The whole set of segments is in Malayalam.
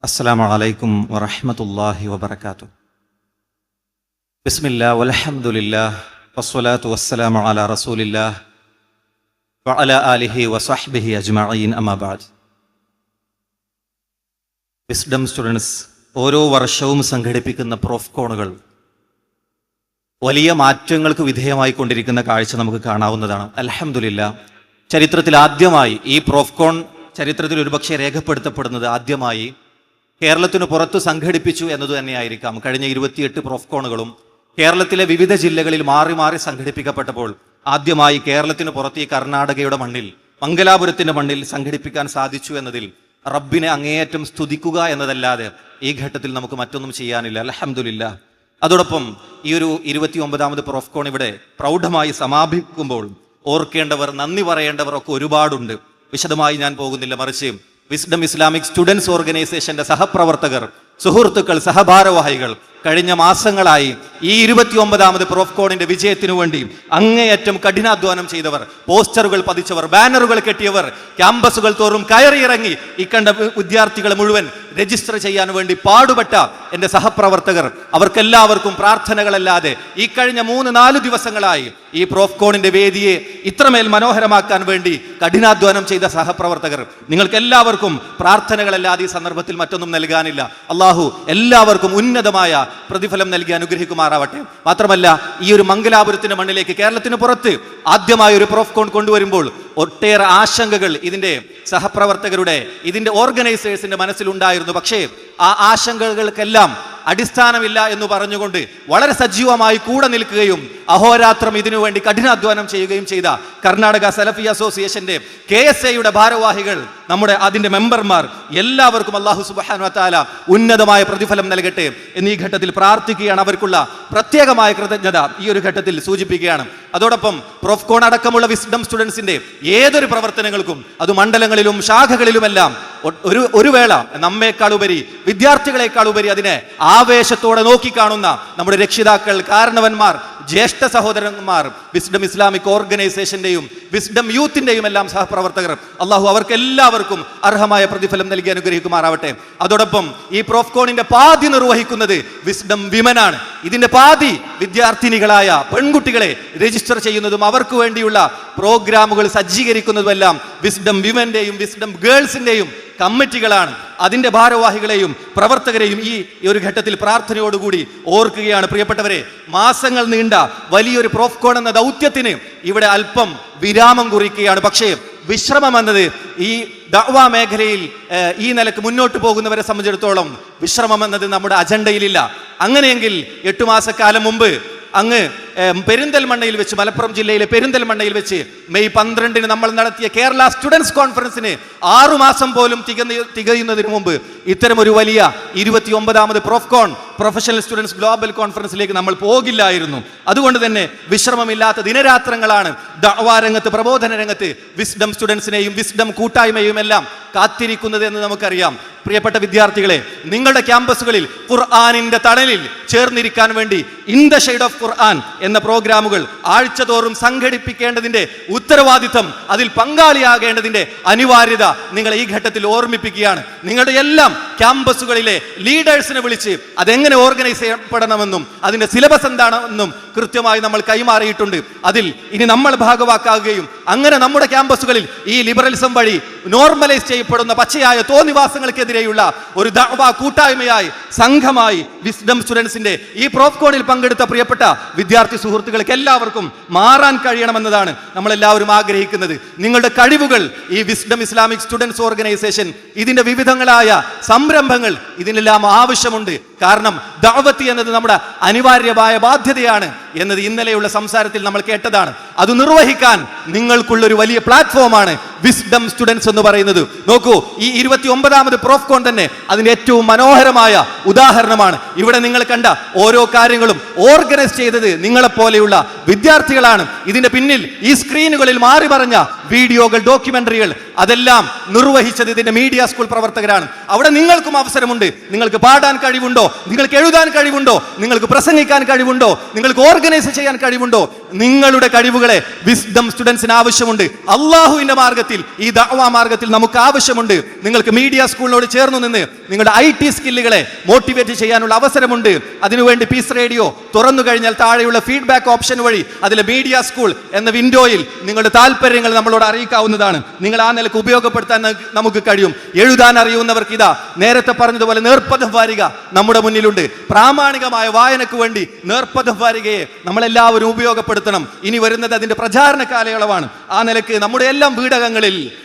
അസ്സലാമു അലൈക്കും വറഹ്മത്തുള്ളാഹി വബറകാതുഹു. ബിസ്മില്ലാ വൽഹംദുലില്ലാഹ് വസ്സലാത്തു വസ്സലാമു അലാ റസൂലില്ലാഹ് വഅലാ ആലിഹി വസഹ്ബിഹി അജ്മഈൻ അമ്മാ ബഅദ്. വിസ്ഡം സ്റ്റുഡൻസ് ഓരോ വർഷവും സംഘടിപ്പിക്കുന്ന പ്രോഫ്കോണുകൾ വലിയ മാറ്റങ്ങൾക്ക് വിധേയമായിക്കൊണ്ടിരിക്കുന്ന കാഴ്ച നമുക്ക് കാണാവുന്നതാണ്. അൽഹംദുലില്ലാഹ്, ചരിത്രത്തിൽ ആദ്യമായി ഈ പ്രോഫ്കോൺ ചരിത്രത്തിൽ ഒരുപക്ഷെ രേഖപ്പെടുത്തപ്പെടുന്നത് ആദ്യമായി കേരളത്തിന് പുറത്ത് സംഘടിപ്പിച്ചു എന്നത് തന്നെയായിരിക്കാം. കഴിഞ്ഞ 28 പ്രോഫ്കോണുകളും കേരളത്തിലെ വിവിധ ജില്ലകളിൽ മാറി മാറി സംഘടിപ്പിക്കപ്പെട്ടപ്പോൾ ആദ്യമായി കേരളത്തിന് പുറത്ത് ഈ കർണാടകയുടെ മണ്ണിൽ, മംഗലാപുരത്തിന്റെ മണ്ണിൽ സംഘടിപ്പിക്കാൻ സാധിച്ചു എന്നതിൽ റബ്ബിനെ അങ്ങേയറ്റം സ്തുതിക്കുക എന്നതല്ലാതെ ഈ ഘട്ടത്തിൽ നമുക്ക് മറ്റൊന്നും ചെയ്യാനില്ല. അൽഹംദുലില്ലാഹ്. അതോടൊപ്പം ഈ ഒരു 29ാമത് പ്രോഫ്കോൺ ഇവിടെ പ്രൗഢമായി സമാപിക്കുമ്പോൾ ഓർക്കേണ്ടവർ, നന്ദി പറയേണ്ടവർ ഒക്കെ ഒരുപാടുണ്ട്. വിശദമായി ഞാൻ പോകുന്നില്ല, മറിച്ച് വിസ്ഡം ഇസ്ലാമിക് സ്റ്റുഡൻസ് ഓർഗനൈസേഷന്റെ സഹപ്രവർത്തകർ, സുഹൃത്തുക്കൾ, സഹഭാരവാഹികൾ കഴിഞ്ഞ മാസങ്ങളായി ഈ 29ാമത് പ്രോഫ്കോണിന്റെ വിജയത്തിനു വേണ്ടി അങ്ങേയറ്റം കഠിനാധ്വാനം ചെയ്തവർ, പോസ്റ്ററുകൾ പതിച്ചവർ, ബാനറുകൾ കെട്ടിയവർ, ക്യാമ്പസുകൾ തോറും കയറിയിറങ്ങി ഈ കണ്ട വിദ്യാർത്ഥികളെ മുഴുവൻ രജിസ്റ്റർ ചെയ്യാൻ വേണ്ടി പാടുപെട്ട എൻ്റെ സഹപ്രവർത്തകർ, അവർക്കെല്ലാവർക്കും പ്രാർത്ഥനകളല്ലാതെ ഈ കഴിഞ്ഞ 3-4 ദിവസങ്ങളായി ഈ പ്രോഫ്കോണിന്റെ വേദിയെ ഇത്രമേൽ മനോഹരമാക്കാൻ വേണ്ടി കഠിനാധ്വാനം ചെയ്ത സഹപ്രവർത്തകർ, നിങ്ങൾക്ക് എല്ലാവർക്കും പ്രാർത്ഥനകളല്ലാതെ ഈ സന്ദർഭത്തിൽ മറ്റൊന്നും നൽകാനില്ല. അള്ളാഹു എല്ലാവർക്കും ഉന്നതമായ പ്രതിഫലം നൽകി അനുഗ്രഹിക്കുമാറാവട്ടെ. മാത്രമല്ല, ഈ ഒരു മംഗലാപുരത്തിന്റെ മണ്ണിലേക്ക് കേരളത്തിന് പുറത്ത് ആദ്യമായ ഒരു പ്രോഫ്കോൺ കൊണ്ടുവരുമ്പോൾ ഒട്ടേറെ ആശങ്കകൾ ഇതിന്റെ സഹപ്രവർത്തകരുടെ, ഇതിന്റെ ഓർഗനൈസേഴ്സിന്റെ മനസ്സിലുണ്ടായിരുന്നു. പക്ഷേ ആ ആശങ്കകൾക്കെല്ലാം അടിസ്ഥാനമില്ല എന്ന് പറഞ്ഞുകൊണ്ട് വളരെ സജീവമായി കൂടെ നിൽക്കുകയും അഹോരാത്രം ഇതിനുവേണ്ടി കഠിനാധ്വാനം ചെയ്യുകയും ചെയ്ത കർണാടക സലഫി അസോസിയേഷന്റെ KSAയുടെ ഭാരവാഹികൾ, നമ്മുടെ അതിന്റെ മെമ്പർമാർ, എല്ലാവർക്കും അല്ലാഹു സുബ്ഹാനഹു വ തആല ഉന്നതമായ പ്രതിഫലം നൽകട്ടെ എന്നീ ഘട്ടത്തിൽ പ്രാർത്ഥിക്കുകയാണ്. അവർക്കുള്ള പ്രത്യേകമായ കൃതജ്ഞത ഈ ഒരു ഘട്ടത്തിൽ സൂചിപ്പിക്കുകയാണ്. അതോടൊപ്പം പ്രോഫ്കോൺ അടക്കമുള്ള വിസ്ഡം സ്റ്റുഡൻസിന്റെ ഏതൊരു പ്രവർത്തനങ്ങൾക്കും, അത് മണ്ഡലങ്ങളിലും ശാഖകളിലുമെല്ലാം ഒരു വേള നമ്മേക്കാളുപരി, വിദ്യാർത്ഥികളെക്കാളുപരി അതിനെ ആവേശത്തോടെ നോക്കിക്കാണുന്ന നമ്മുടെ രക്ഷിതാക്കൾ, കാരണവന്മാർ, ജ്യേഷ്ഠ സഹോദരന്മാർ, വിസ്ഡം ഇസ്ലാമിക് ഓർഗനൈസേഷന്റെയും വിസ്ഡം യൂത്തിന്റെയും എല്ലാം സഹപ്രവർത്തകർ, അള്ളാഹു അവർക്ക് എല്ലാവർക്കും അർഹമായ പ്രതിഫലം നൽകി അനുഗ്രഹിക്കുമാറാവട്ടെ. അതോടൊപ്പം ഈ പ്രോഫ്കോണിന്റെ പാതി നിർവഹിക്കുന്നത് വിസ്ഡം വിമനാണ്. ഇതിന്റെ പാതി വിദ്യാർത്ഥിനികളായ പെൺകുട്ടികളെ രജിസ്റ്റർ ചെയ്യുന്നതും അവർക്ക് വേണ്ടിയുള്ള പ്രോഗ്രാമുകൾ സജ്ജീകരിക്കുന്നതുമെല്ലാം വിസ്ഡം വിമന്റെയും വിസ്ഡം ഗേൾസിന്റെയും കമ്മിറ്റികളാണ്. അതിന്റെ ഭാരവാഹികളെയും പ്രവർത്തകരെയും ഈ ഒരു ഘട്ടത്തിൽ പ്രാർത്ഥനയോടുകൂടി ഓർക്കുകയാണ്. പ്രിയപ്പെട്ടവരെ, മാസങ്ങൾ നീണ്ട വലിയൊരു പ്രോഫ്കോൺ എന്ന ദൗത്യത്തിന് ഇവിടെ അല്പം വിരാമം കുറിക്കുകയാണ്. പക്ഷേ വിശ്രമം എന്നത് ഈ ദഅ്വാ മേഖലയിൽ ഈ നിലക്ക് മുന്നോട്ട് പോകുന്നവരെ സംബന്ധിച്ചിടത്തോളം വിശ്രമം എന്നത് നമ്മുടെ അജണ്ടയിലില്ല. അങ്ങനെയെങ്കിൽ 8 മാസക്കാലം മുമ്പ് അങ്ങ് പെരിന്തൽമണ്ണയിൽ വെച്ച്, മലപ്പുറം ജില്ലയിലെ പെരിന്തൽമണ്ണയിൽ വെച്ച് മെയ് 12-ന് നമ്മൾ നടത്തിയ കേരള സ്റ്റുഡൻസ് കോൺഫറൻസിന് 6 മാസം പോലും തികയുന്നതിന് മുമ്പ് ഇത്തരം ഒരു വലിയ 29ാമത് പ്രോഫ്കോൺ പ്രൊഫഷണൽ സ്റ്റുഡൻസ് ഗ്ലോബൽ കോൺഫറൻസിലേക്ക് നമ്മൾ പോകില്ലായിരുന്നു. അതുകൊണ്ട് തന്നെ വിശ്രമമില്ലാത്ത ദിനരാത്രങ്ങളാണ് ദഅ്വാ രംഗത്ത്, പ്രബോധന രംഗത്ത് വിസ്ഡം സ്റ്റുഡൻസിനെയും വിസ്ഡം കൂട്ടായ്മയും എല്ലാം കാത്തിരിക്കുന്നത് എന്ന് നമുക്കറിയാം. പ്രിയപ്പെട്ട വിദ്യാർത്ഥികളെ, നിങ്ങളുടെ ക്യാമ്പസുകളിൽ ഖുർആനിന്റെ തണലിൽ ചേർന്നിരിക്കാൻ വേണ്ടി ഇൻ ദ ഷെയ്ഡ് ഓഫ് ഖുർആൻ എന്ന പ്രോഗ്രാമുകൾ ആഴ്ചതോറും സംഘടിപ്പിക്കേണ്ടതിന്റെ ഉത്തരവാദിത്തം, അതിൽ പങ്കാളിയാകേണ്ടതിന്റെ അനിവാര്യത നിങ്ങളെ ഈ ഘട്ടത്തിൽ ഓർമ്മിപ്പിക്കുകയാണ്. നിങ്ങളുടെ എല്ലാം ക്യാമ്പസുകളിലെ ലീഡേഴ്സിനെ വിളിച്ച് അതെങ്ങനെ ഓർഗനൈസ് ചെയ്യപ്പെടണമെന്നും അതിന്റെ സിലബസ് എന്താണെന്നും കൃത്യമായി നമ്മൾ കൈമാറിയിട്ടുണ്ട്. അതിൽ ഇനി നമ്മൾ ഭാഗവാക്കാവുകയും അങ്ങനെ നമ്മുടെ ക്യാമ്പസുകളിൽ ഈ ലിബറലിസം വഴി നോർമലൈസ് ചെയ്യപ്പെടുന്ന പച്ചയായ തോന്നിവാസങ്ങൾക്കെതിരെയുള്ള ഒരു ദഅ്വാ കൂട്ടായ്മയായി, സംഘമായി വിസ്ഡം സ്റ്റുഡൻസിന്റെ ഈ പ്രോഫ്കോണിൽ പങ്കെടുത്ത പ്രിയപ്പെട്ട വിദ്യാർത്ഥി സുഹൃത്തുക്കൾക്ക് എല്ലാവർക്കും മാറാൻ കഴിയണമെന്നതാണ് നമ്മളെല്ലാവരും ആഗ്രഹിക്കുന്നത്. നിങ്ങളുടെ കഴിവുകൾ ഈ വിസ്ഡം ഇസ്ലാമിക് സ്റ്റുഡൻസ് ഓർഗനൈസേഷൻ, ഇതിന്റെ വിവിധങ്ങളായ സംരംഭങ്ങൾ, ഇതിനെല്ലാം ആവശ്യമുണ്ട്. കാരണം ദഅവത്ത് എന്നത് നമ്മുടെ അനിവാര്യമായ ബാധ്യതയാണ് എന്നത് ഇന്നലെയുള്ള സംസാരത്തിൽ നമ്മൾ കേട്ടതാണ്. അത് നിർവഹിക്കാൻ നിങ്ങൾക്കുള്ളൊരു വലിയ പ്ലാറ്റ്ഫോമാണ് വിസ്ഡം സ്റ്റുഡൻസ് എന്ന് പറയുന്നത്. നോക്കൂ, ഈ 29ാമത് പ്രോഫ്കോൺ തന്നെ അതിന്റെ ഏറ്റവും മനോഹരമായ ഉദാഹരണമാണ്. ഇവിടെ നിങ്ങൾ കണ്ട ഓരോ കാര്യങ്ങളും ഓർഗനൈസ് ചെയ്തത് നിങ്ങളെപ്പോലെയുള്ള വിദ്യാർത്ഥികളാണ്. ഇതിന്റെ പിന്നിൽ ഈ സ്ക്രീനുകളിൽ മാറി പറഞ്ഞ വീഡിയോകൾ, ഡോക്യുമെന്ററികൾ അതെല്ലാം നിർവഹിച്ചത് ഇതിന്റെ മീഡിയ സ്കൂൾ പ്രവർത്തകരാണ്. അവിടെ നിങ്ങൾക്കും അവസരമുണ്ട്. നിങ്ങൾക്ക് പാടാൻ കഴിവുണ്ടോ, നിങ്ങൾക്ക് എഴുതാൻ കഴിവുണ്ടോ, നിങ്ങൾക്ക് പ്രസംഗിക്കാൻ കഴിവുണ്ടോ, നിങ്ങൾക്ക് ഓർഗനൈസ് ചെയ്യാൻ കഴിവുണ്ടോ, നിങ്ങളുടെ കഴിവുകളെ വിസ്ഡം സ്റ്റുഡൻസിന് ആവശ്യമുണ്ട്. അള്ളാഹുവിന്റെ മാർഗത്തിൽ, ഈ ദഅ്വാ മാർഗത്തിൽ നമുക്ക് ആവശ്യമുണ്ട്. നിങ്ങൾക്ക് മീഡിയ സ്കൂളിനോട് ചേർന്ന് നിന്ന് നിങ്ങളുടെ IT സ്കില്ലുകളെ മോട്ടിവേറ്റ് ചെയ്യാനുള്ള അവസരമുണ്ട്. അതിനുവേണ്ടി പീസ് റേഡിയോ തുറന്നു കഴിഞ്ഞാൽ താഴെയുള്ള ഫീഡ്ബാക്ക് ഓപ്ഷൻ വഴി അതിലെ മീഡിയ സ്കൂൾ എന്ന വിൻഡോയിൽ നിങ്ങളുടെ താല്പര്യങ്ങൾ നമ്മളോട് അറിയിക്കാവുന്നതാണ്. നിങ്ങൾ ആ നിലക്ക് ഉപയോഗപ്പെടുത്താൻ നമുക്ക് കഴിയും. എഴുതാൻ അറിയുന്നവർക്ക് ഇതാ നേരത്തെ പറഞ്ഞതുപോലെ നേർപ്പദം വാരിക നമ്മുടെ മുന്നിലുണ്ട്. പ്രാമാണികമായ വായനക്ക് വേണ്ടി നേർപ്പദം വാരികയെ നമ്മളെല്ലാവരും ഉപയോഗപ്പെടുത്തണം. ഇനി വരുന്നത് അതിന്റെ പ്രചാരണ കാലയളവാണ്. ആ നിലക്ക് നമ്മുടെ എല്ലാം വീടകങ്ങളിൽ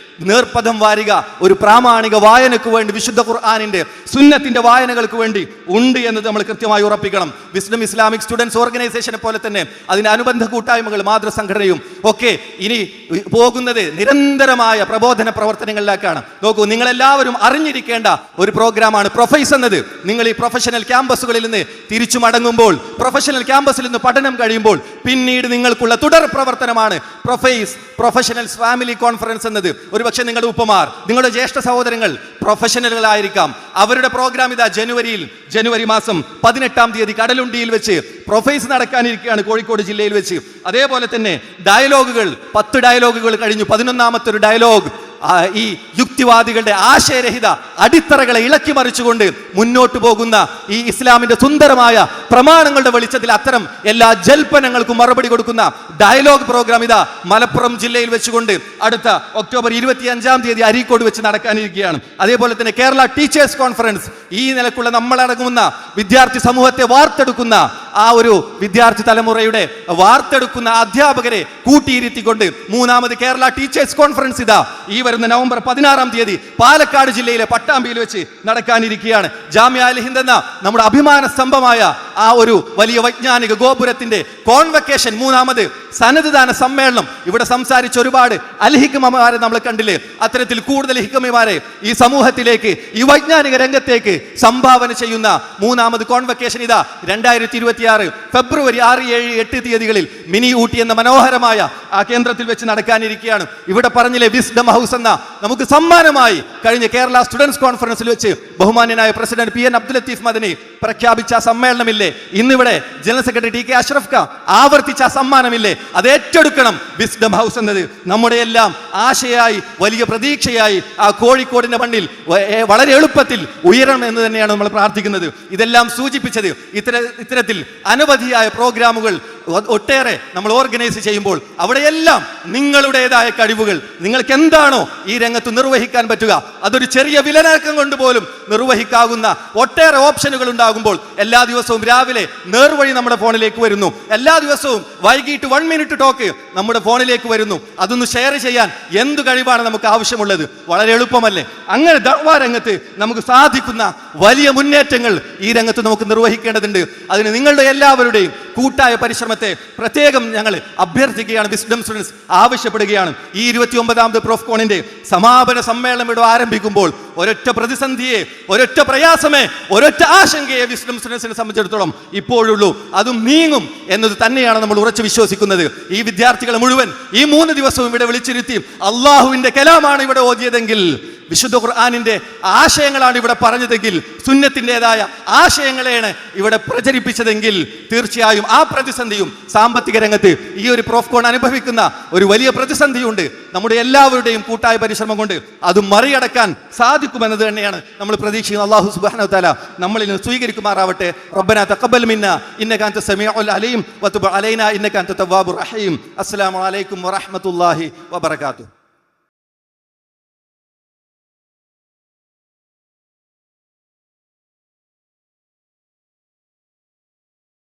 നേർപ്പദം വാരിക ഒരു പ്രാമാണിക വായനക്ക് വേണ്ടി, വിശുദ്ധ ഖുർആനിന്റെ സുന്നത്തിന്റെ വായനകൾക്ക് വേണ്ടി ഉണ്ട് എന്നത് നമ്മൾ കൃത്യമായി ഉറപ്പിക്കണം. വിസ്ഡം ഇസ്ലാമിക് സ്റ്റുഡൻസ് ഓർഗനൈസേഷനെ പോലെ തന്നെ അതിന്റെ അനുബന്ധ കൂട്ടായ്മകൾ, മാതൃസംഘടനയും ഒക്കെ ഇനി പോകുന്നത് നിരന്തരമായ പ്രബോധന പ്രവർത്തനങ്ങളിലേക്കാണ്. നോക്കൂ, നിങ്ങളെല്ലാവരും അറിഞ്ഞിരിക്കേണ്ട ഒരു പ്രോഗ്രാമാണ് പ്രൊഫൈസ് എന്നത്. നിങ്ങൾ ഈ പ്രൊഫഷണൽ ക്യാമ്പസുകളിൽ നിന്ന് തിരിച്ചു മടങ്ങുമ്പോൾ, പ്രൊഫഷണൽ ക്യാമ്പസിൽ നിന്ന് പഠനം കഴിയുമ്പോൾ പിന്നീട് നിങ്ങൾക്കുള്ള തുടർ പ്രവർത്തനമാണ് പ്രൊഫൈസ്, പ്രൊഫഷണൽസ് ഫാമിലി കോൺഫറൻസ് എന്നത്. പക്ഷെ നിങ്ങളുടെ ഉപ്പമാർ, നിങ്ങളുടെ ജ്യേഷ്ഠ സഹോദരങ്ങൾ പ്രൊഫഷണലുകളായിരിക്കാം. അവരുടെ പ്രോഗ്രാം ഇതാ ജനുവരി മാസം 18-ാം തീയതി കടലുണ്ടിയിൽ വെച്ച് പ്രൊഫൈസ് നടക്കാനിരിക്കുകയാണ്, കോഴിക്കോട് ജില്ലയിൽ വെച്ച്. അതേപോലെ തന്നെ ഡയലോഗുകൾ, 10 ഡയലോഗുകൾ കഴിഞ്ഞു. 11ാമത്തെ ഒരു ഡയലോഗ് ഈ യുക്തിവാദികളുടെ ആശയരഹിത അടിത്തറകളെ ഇളക്കി മറിച്ചുകൊണ്ട് മുന്നോട്ട് പോകുന്ന ഈ ഇസ്ലാമിന്റെ സുന്ദരമായ പ്രമാണങ്ങളുടെ വെളിച്ചത്തിൽ അത്തരം എല്ലാ ജൽപ്പനങ്ങൾക്കും മറുപടി കൊടുക്കുന്ന ഡയലോഗ് പ്രോഗ്രാം ഇതാ മലപ്പുറം ജില്ലയിൽ വെച്ചുകൊണ്ട് അടുത്ത ഒക്ടോബർ 25-ാം തീയതി അരീക്കോട് വെച്ച് നടക്കാനിരിക്കുകയാണ്. അതേപോലെ തന്നെ കേരള ടീച്ചേഴ്സ് കോൺഫറൻസ്, ഈ നിലക്കുള്ള നമ്മളടങ്ങുന്ന വിദ്യാർത്ഥി സമൂഹത്തെ വാർത്തെടുക്കുന്ന ആ ഒരു വിദ്യാർത്ഥി തലമുറയുടെ വാർത്തെടുക്കുന്ന അധ്യാപകരെ കൂട്ടിയിരുത്തിക്കൊണ്ട് 3ാമത് കേരള ടീച്ചേഴ്സ് കോൺഫറൻസ് ഇതാ ഈ വരുന്ന നവംബർ 16-ാം തീയതി പാലക്കാട് ജില്ലയിലെ പട്ടാമ്പിയിൽ വെച്ച് നടക്കാനിരിക്കുകയാണ്. ജാമിഅ അൽ ഹിന്ദ് എന്ന നമ്മുടെ അഭിമാന സ്തംഭമായ ആ ഒരു വലിയ വൈജ്ഞാനിക ഗോപുരത്തിന്റെ കോൺവക്കേഷൻ, 3ാമത് സനദ്ദാന സമ്മേളനം. ഇവിടെ സംസാരിച്ച ഒരുപാട് അൽഹിക്കമമാരെ നമ്മൾ കണ്ടില്ലേ. അത്തരത്തിൽ കൂടുതൽ ഹിക്കമമാരെ ഈ സമൂഹത്തിലേക്ക്, ഈ വൈജ്ഞാനിക രംഗത്തേക്ക് സംഭാവന ചെയ്യുന്ന 3ാമത് കോൺവക്കേഷൻ ഇതാ 2026 ഫെബ്രുവരി 6, 7, 8 തീയതികളിൽ മിനി ഊട്ടി എന്ന മനോഹരമായ ആ കേന്ദ്രത്തിൽ വെച്ച് നടക്കാനിരിക്കുകയാണ്. ഇവിടെ പറഞ്ഞില്ലേ, വിസ്ഡം ഹൗസ് എന്ന നമുക്ക് സമ്മാനമായി കഴിഞ്ഞ കേരള സ്റ്റുഡൻസ് കോൺഫറൻസിൽ വെച്ച് ബഹുമാന്യനായ പ്രസിഡന്റ് PN അബ്ദുൽ ലത്തീഫ് മദനി പ്രഖ്യാപിച്ച സമ്മേളനമില്ലേ, ഇന്നിവിടെ general secretary TK Ashraf Khan ആവർത്തിച്ച സമ്മാനമില്ലേ, അത് ഏറ്റെടുക്കണം. വിസ്ഡം ഹൗസ് എന്നത് നമ്മുടെ എല്ലാം ആശയായി, വലിയ പ്രതീക്ഷയായി ആ കോഴിക്കോടിന്റെ മണ്ണിൽ വളരെ എളുപ്പത്തിൽ ഉയരണം എന്ന് തന്നെയാണ് നമ്മൾ പ്രാർത്ഥിക്കുന്നത്. ഇതെല്ലാം സൂചിപ്പിച്ചത് ഇത്തരത്തിൽ അനവധിയായ പ്രോഗ്രാമുകൾ ഒട്ടേറെ നമ്മൾ ഓർഗനൈസ് ചെയ്യുമ്പോൾ അവിടെയെല്ലാം നിങ്ങളുടേതായ കഴിവുകൾ, നിങ്ങൾക്ക് എന്താണോ ഈ രംഗത്ത് നിർവഹിക്കാൻ പറ്റുക, അതൊരു ചെറിയ വിലനക്കം കൊണ്ട് പോലും നിർവഹിക്കാവുന്ന ഒട്ടേറെ ഓപ്ഷനുകൾ ഉണ്ടാകുമ്പോൾ എല്ലാ ദിവസവും രാവിലെ നേർവഴി നമ്മുടെ ഫോണിലേക്ക് വരുന്നു, എല്ലാ ദിവസവും വൈകിട്ട് 1 മിനിറ്റ് ടോക്ക് നമ്മുടെ ഫോണിലേക്ക് വരുന്നു. അതൊന്ന് ഷെയർ ചെയ്യാൻ എന്ത് കഴിവാണ് നമുക്ക് ആവശ്യമുള്ളത്? വളരെ എളുപ്പമല്ലേ? അങ്ങനെ ദഅ്വാ രംഗത്ത് നമുക്ക് സാധിക്കുന്ന വലിയ മുന്നേറ്റങ്ങൾ ഈ രംഗത്ത് നമുക്ക് നിർവഹിക്കേണ്ടതുണ്ട്. അതിന് നിങ്ങളുടെ എല്ലാവരുടെയും കൂട്ടായ പരിശ്രമത്തെ പ്രത്യേകം ഞങ്ങൾ അഭ്യർത്ഥിക്കുകയാണ്. വിസ്ഡം സ്റ്റുഡൻസ് ആവശ്യപ്പെടുകയാണ്. ഈ 29ാമത് പ്രോഫ്കോണിന്റെ സമാപന സമ്മേളനം ഇവിടെ ആരംഭിക്കുമ്പോൾ ഒരൊറ്റ പ്രതിസന്ധിയെ, ഒരൊറ്റ പ്രയാസമേ, ഒരൊറ്റ ആശങ്കയെ വിസ്ഡം സ്റ്റുഡൻസിനെ സംബന്ധിച്ചിടത്തോളം ഇപ്പോഴുള്ളൂ. അതും നീങ്ങും എന്നത് തന്നെയാണ് നമ്മൾ ഉറച്ചു വിശ്വസിക്കുന്നത്. ഈ വിദ്യാർത്ഥികളെ മുഴുവൻ ഈ 3 ദിവസവും ഇവിടെ വിളിച്ചിരുത്തി അള്ളാഹുവിന്റെ കലാമാണ് ഇവിടെ ഓതിയതെങ്കിൽ, വിശുദ്ധ ഖുർആനിന്റെ ആശയങ്ങളാണ് ഇവിടെ പറഞ്ഞതെങ്കിൽ, സുന്നത്തിൻ്റെതായ ആശയങ്ങളെയാണ് ഇവിടെ പ്രചരിപ്പിച്ചതെങ്കിൽ, തീർച്ചയായും ആ പ്രതിസന്ധിയും സാമ്പത്തിക രംഗത്ത് ഈ ഒരു പ്രോഫ്കോൺ അനുഭവിക്കുന്ന ഒരു വലിയ പ്രതിസന്ധിയുണ്ട്. നമ്മുടെ എല്ലാവരുടെയും കൂട്ടായ പരിശ്രമം കൊണ്ട് അത് മറികടക്കാൻ സാധിക്കുമെന്നത് തന്നെയാണ് നമ്മൾ പ്രതീക്ഷിക്കുന്നത്. അല്ലാഹു സുബ്ഹാനഹു വ തആല നമ്മളിൽ നിന്ന് സ്വീകരിക്കുമാറാവട്ടെ. റബ്ബനാ തഖബ്ബൽ മിന്നാ ഇന്നക അൻത സമീഉൽ അലീം വതുബ് അലൈനാ ഇന്നക അൻത തവ്വാബുർ റഹീം. അസ്സലാമു അലൈക്കും വറഹ്മത്തുള്ളാഹി വബറകാതുഹു.